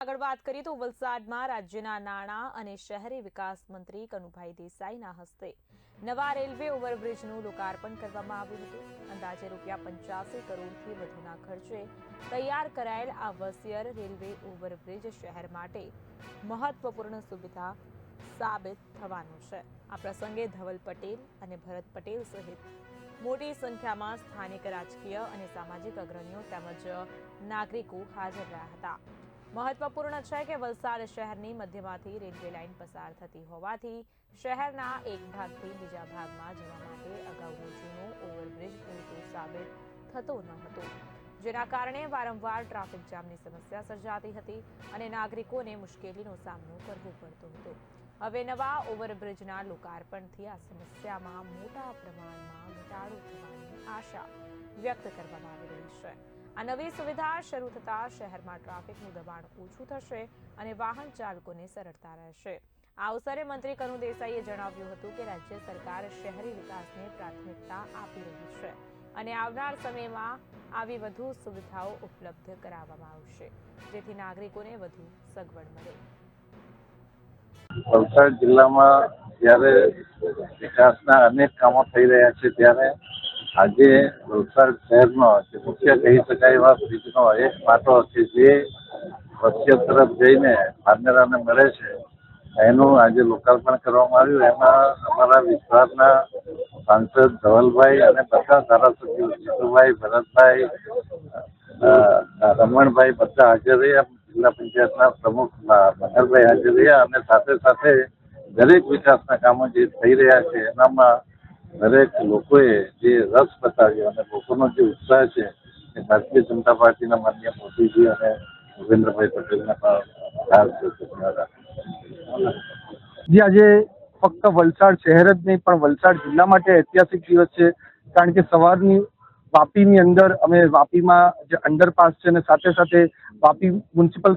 આગળ વાત કરીએ તો વલસાડમાં રાજ્યના નાણાં અને શહેરી વિકાસ મંત્રી કનુભાઈ દેસાઈના હસ્તે નવા રેલવે ઓવરબ્રિજનું લોકાર્પણ કરવામાં આવ્યું હતું। અંદાજે ₹85 કરોડથી વધુના ખર્ચે તૈયાર કરાયેલ આ વસિયર રેલવે ઓવરબ્રિજ શહેર માટે મહત્વપૂર્ણ સુવિધા સાબિત થવાનું છે। આ પ્રસંગે ધવલ પટેલ અને ભરત પટેલ સહિત મોટી સંખ્યામાં સ્થાનિક રાજકીય અને સામાજિક અગ્રણીઓ તેમજ નાગરિકો હાજર રહ્યા હતા। મહત્વપૂર્ણ છે કે વલસાડ શહેરની મધ્યમાંથી રેલવે લાઇન પસાર થતી હોવાથી શહેરના એક ભાગથી બીજા ભાગમાં જવા માટે અગાઉનો જૂનો ઓવરબ્રિજ પૂરતો સાબિત થતો ન હતો, જેના કારણે વારંવાર ટ્રાફિક જામની સમસ્યા સર્જાતી હતી અને નાગરિકોને મુશ્કેલીનો સામનો કરવો પડતો હતો। હવે નવા ઓવરબ્રિજના લોકાર્પણથી આ સમસ્યામાં મોટા પ્રમાણમાં ઘટાડો થવાની આશા વ્યક્ત કરવામાં આવી રહી છે। આ નવી સુવિધા શરૂ થતાં શહેરમાં ટ્રાફિકનું દબાણ ઓછું થશે અને વાહન ચાલકોને સરળતા રહેશે। આ અવસરે મંત્રી કનુ દેસાઈએ જણાવ્યું હતું કે રાજ્ય સરકાર શહેરી વિકાસને પ્રાથમિકતા આપી રહી છે અને આવનાર સમયમાં આવી વધુ સુવિધાઓ ઉપલબ્ધ કરાવવામાં આવશે, જેથી નાગરિકોને વધુ સગવડ મળે। વલસાડ જિલ્લામાં જ્યારે વિકાસના અનેક કામો થઈ રહ્યા છે ત્યારે આજે વલસાડ શહેરનો જે મુખ્ય કહી શકાય એવા બ્રિજનો એક પાટો છે જે પશ્ચિમ તરફ જઈને પારનેરાને મળે છે, એનું આજે લોકાર્પણ કરવામાં આવ્યું। એમાં અમારા વિસ્તારના સાંસદ ધવલભાઈ અને બધા ધારાસભ્યો જીતુભાઈ, ભરતભાઈ, રમણભાઈ બધા હાજર રહ્યા। જિલ્લા પંચાયતના પ્રમુખ મનહરભાઈ હાજર રહ્યા અને સાથે સાથે દરેક વિકાસના કામો જે થઈ રહ્યા છે એનામાં દરેક લોકોએ જે રસ બતાવ્યો અને લોકોનો જે ઉત્સાહ છે એ ભારતીય જનતા પાર્ટીના માનનીય મોદીજી અને ભૂપેન્દ્રભાઈ પટેલના પણ આજે ફક્ત વલસાડ શહેર જ નહીં પણ વલસાડ જિલ્લા માટે ઐતિહાસિક દિવસ છે, કારણ કે સવારની વાપીની અંદર અમે વાપીમાં જે અંડરપાસ છે અને સાથે સાથે વાપી મ્યુનિસિપલ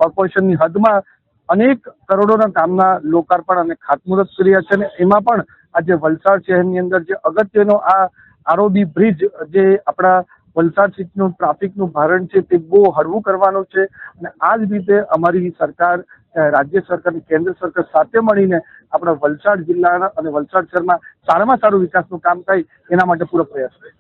કોર્પોરેશનની હદમાં અનેક કરોડોના કામના લોકાર્પણ અને ખાતમુહૂર્ત કર્યા છે અને એમાં પણ આજે વલસાડ શહેરની અંદર જે અગત્યનો આ આરઓબી બ્રિજ જે આપણા વલસાડ સિટીનું ટ્રાફિકનું ભારણ છે તે બહુ હળવું કરવાનું છે અને આ જ રીતે અમારી સરકાર, રાજ્ય સરકાર અને કેન્દ્ર સરકાર સાથે મળીને આપણા વલસાડ જિલ્લાના અને વલસાડ શહેરમાં સારામાં સારું વિકાસનું કામ થાય એના માટે પૂરો પ્રયાસ કરે।